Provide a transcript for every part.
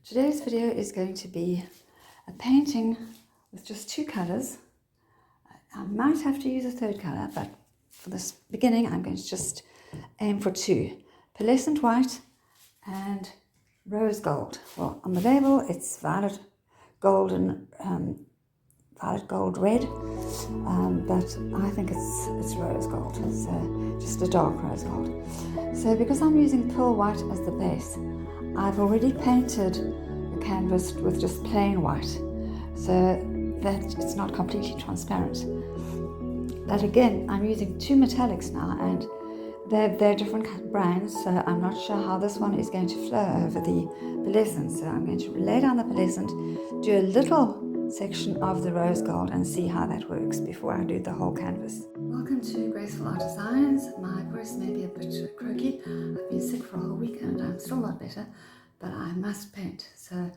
Today's video is going to be a painting with just two colours. I might have to use a third colour, but for this beginning I'm going to just aim for two. Pearlescent white and rose gold. Well, on the label it's violet gold and violet gold red, but I think it's rose gold, so just a dark rose gold. So because I'm using pearl white as the base, I've already painted the canvas with just plain white, so that it's not completely transparent. But again, I'm using two metallics now, and they're different brands, so I'm not sure how this one is going to flow over the pearlescent. So I'm going to lay down the pearlescent, do a little section of the rose gold and see how that works before I do the whole canvas. Welcome to Graceful Art Designs. My voice may be a bit croaky. I've been sick for a whole week and I'm still not better, but I must paint. So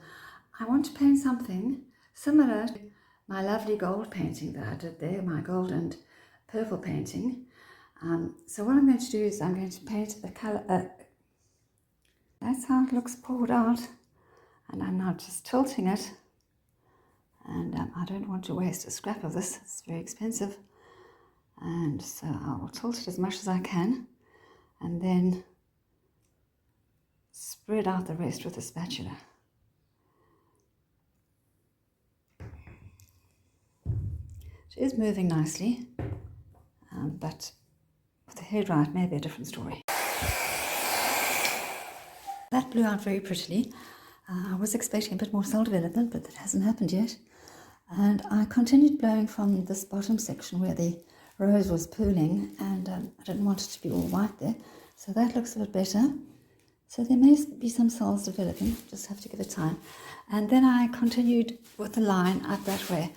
I want to paint something similar to my lovely gold painting that I did there, my gold and purple painting. So what I'm going to do is I'm going to paint a colour. That's how it looks poured out, and I'm now just tilting it. And I don't want to waste a scrap of this, it's very expensive. And so I will tilt it as much as I can and then spread out the rest with a spatula. It is moving nicely, but with the head right, maybe a different story. That blew out very prettily. I was expecting a bit more cell development, but that hasn't happened yet. And I continued blowing from this bottom section where the rose was pooling, and I didn't want it to be all white there. So that looks a bit better. So there may be some cells developing, just have to give it time. And then I continued with the line up that way.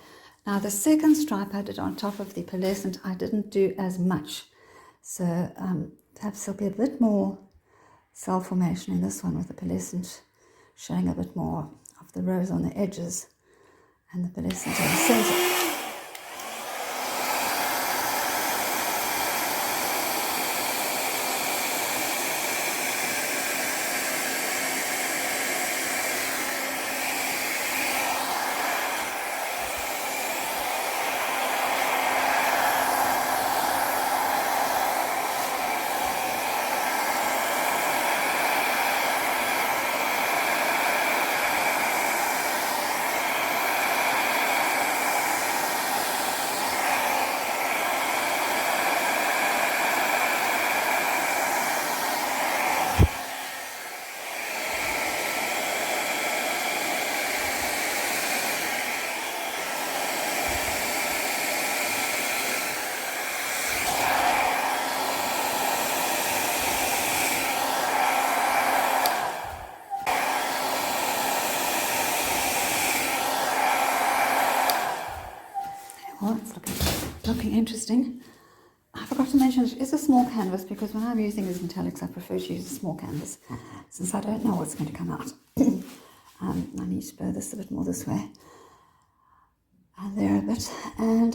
Now the second stripe I did on top of the pearlescent, I didn't do as much. So perhaps there'll be a bit more cell formation in this one with the pearlescent showing a bit more of the rose on the edges and the pearlescent in the center. Well, it's looking interesting. I forgot to mention it is a small canvas, because when I'm using these metallics I prefer to use a small canvas since I don't know what's going to come out. I need to blow this a bit more this way and there a bit, and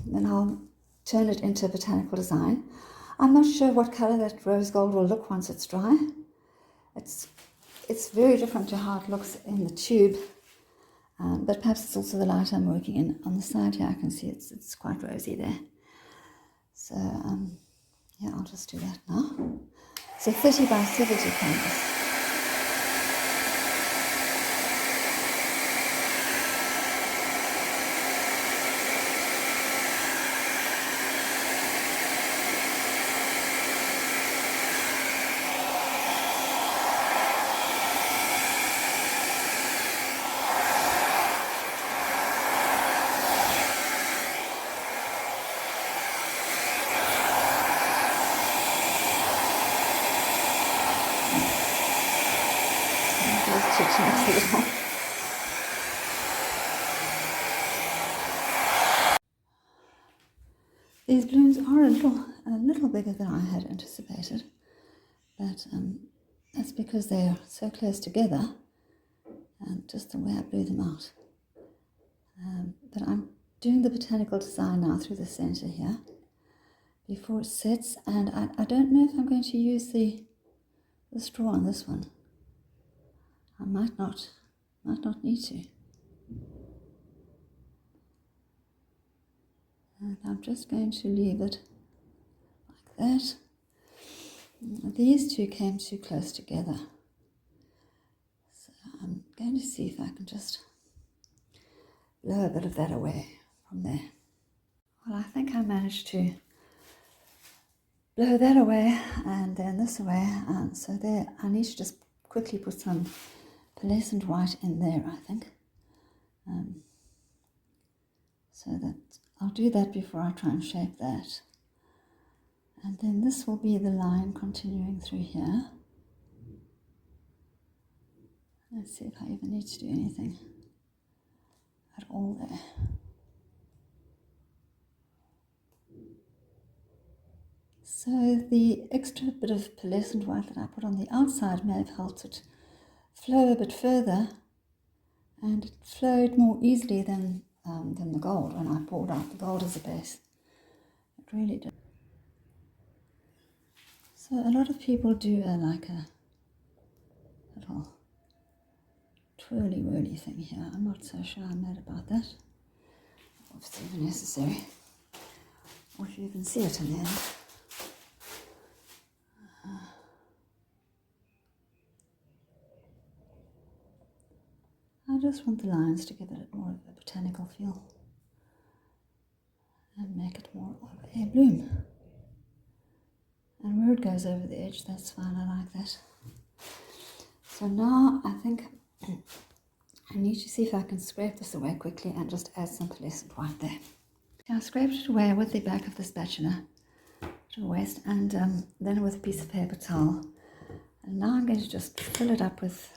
then I'll turn it into botanical design. I'm not sure what colour that rose gold will look once it's dry. It's very different to how it looks in the tube. But perhaps it's also the light I'm working in. On the side here I can see it's quite rosy there. So yeah, I'll just do that now. It's a 30 by 70 canvas. These blooms are a little bigger than I had anticipated, but that's because they are so close together, and just the way I blew them out. But I'm doing the botanical design now through the center here before it sets, and I don't know if I'm going to use the straw on this one. I might not. Might not need to. And I'm just going to leave it like that. These two came too close together. So I'm going to see if I can just blow a bit of that away from there. Well, I think I managed to blow that away and then this away. And so there, I need to just quickly put some pearlescent white in there, I think. So that I'll do that before I try and shape that. And then this will be the line continuing through here. Let's see if I even need to do anything at all there. So the extra bit of pearlescent white that I put on the outside may have helped it flow a bit further, and it flowed more easily than the gold when I poured out the gold as a base. It really did. So a lot of people do like a little twirly-whirly thing here. I'm not so sure I'm mad about that. Or if it's even necessary. Or if you even see it in the end. I just want the lines to give it more of a botanical feel and make it more of a bloom. And where it goes over the edge, that's fine, I like that. So now I think I need to see if I can scrape this away quickly and just add some pearlescent white there. I scraped it away with the back of the spatula to the waste, and then with a piece of paper towel. And now I'm going to just fill it up with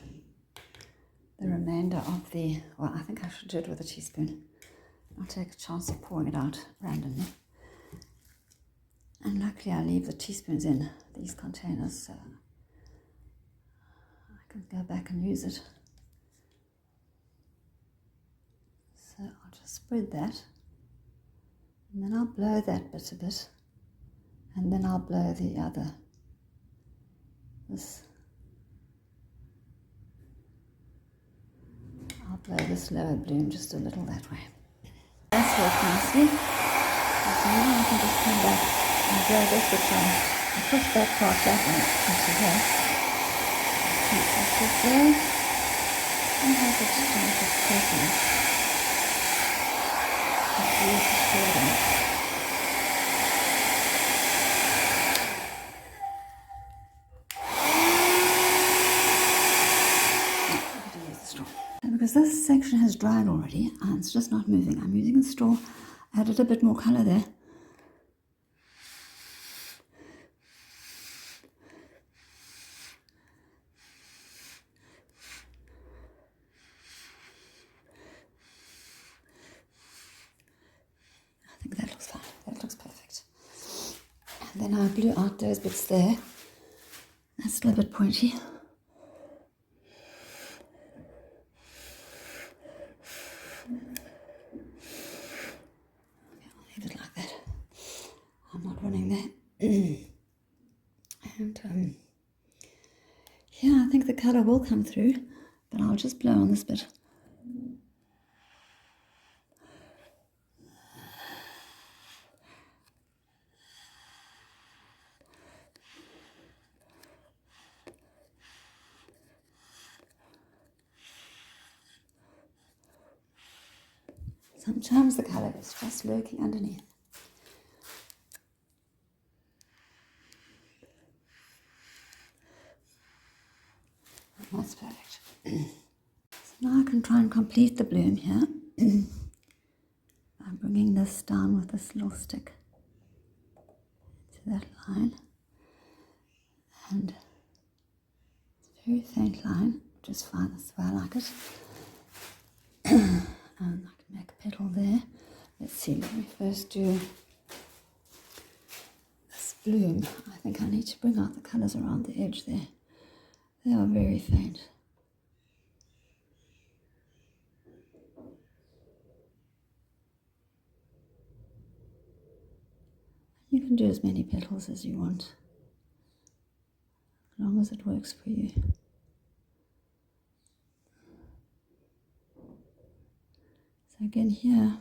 the remainder of the, well, I think I should do it with a teaspoon. I'll take a chance of pouring it out randomly. And luckily I leave the teaspoons in these containers so I can go back and use it. So I'll just spread that. And then I'll blow that bit a bit. And then I'll blow the other. I'll blow this lower bloom just a little that way. That's worked nicely. So now I can just come back and blow this bit on. I push that part back into here. Keep that bit there. And have it to make it perfect. That's really important. Because this section has dried already and it's just not moving, I'm using a straw, added a bit more colour there. I think that looks fine, that looks perfect. And then I blew out those bits there. That's still a bit pointy. And yeah, I think the colour will come through, but I'll just blow on this bit. Sometimes the colour is just lurking underneath. That's perfect. So now I can try and complete the bloom here. I'm bringing this down with this little stick to that line. And it's a very faint line, which is fine, that's the way I like it. And I can make a petal there. Let's see, let me first do this bloom. I think I need to bring out the colours around the edge there. They are very faint. You can do as many petals as you want, as long as it works for you. So again here,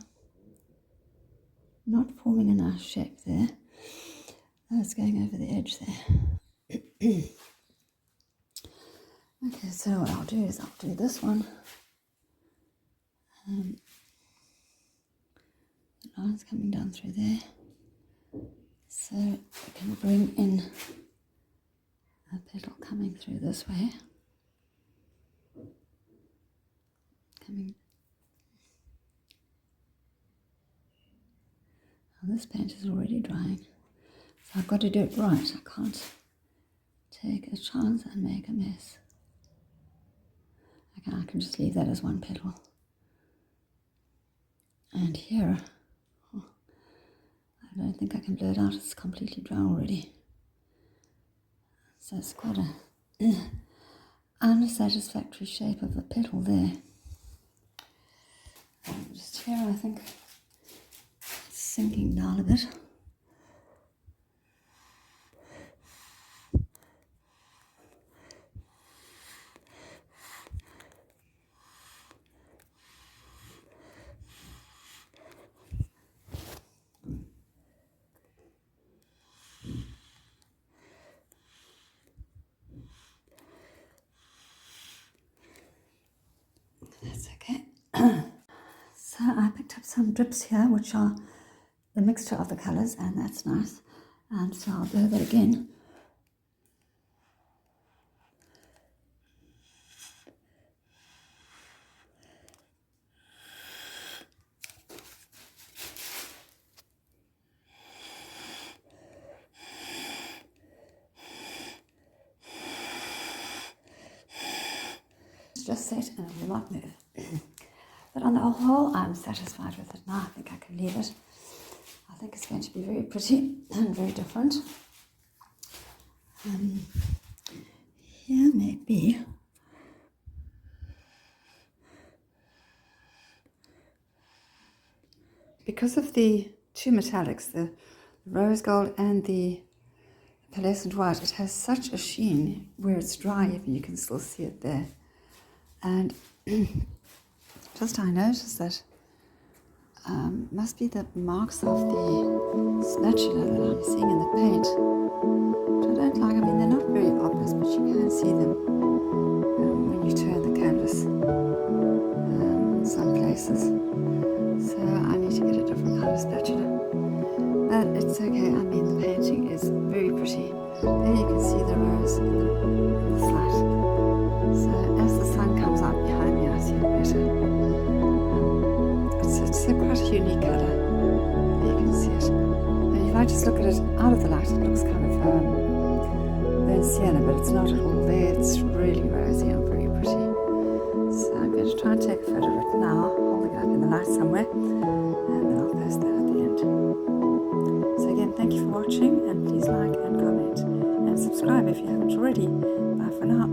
not forming a nice shape there. That's going over the edge there. Okay, so what I'll do is I'll do this one. The line's coming down through there. So we can bring in a petal coming through this way. Coming. Well, this paint is already drying. So I've got to do it right. I can't take a chance and make a mess. Okay, I can just leave that as one petal. And here, I don't think I can blow it out. It's completely dry already. So it's quite a unsatisfactory shape of a petal there. Just here, I think it's sinking down a bit. That's okay. So I picked up some drips here, which are the mixture of the colours, and that's nice. And so I'll do that again. It's just set and it will not move. But on the whole, I'm satisfied with it now. I think I can leave it. I think it's going to be very pretty and very different. Here maybe. Because of the two metallics, the rose gold and the pearlescent white, it has such a sheen where it's dry, even you can still see it there. And just I noticed that must be the marks of the spatula that I'm seeing in the paint, which I don't like. I mean, they're not very obvious, but you can see them when you turn the canvas in some places. So I need to get a different kind of spatula. But it's okay. I mean, the painting is very pretty. There you can see the rose in the light. So as the sun comes out behind me, I see it better. It's quite a unique colour. There you can see it. And if I just look at it out of the light, it looks kind of burnt sienna, but it's not at all there. It's really rosy and very pretty. So I'm going to try and take a photo of it now, holding it up in the light somewhere, and then I'll post that at the end. So again, thank you for watching, and please like and comment and subscribe if you haven't already. Bye for now.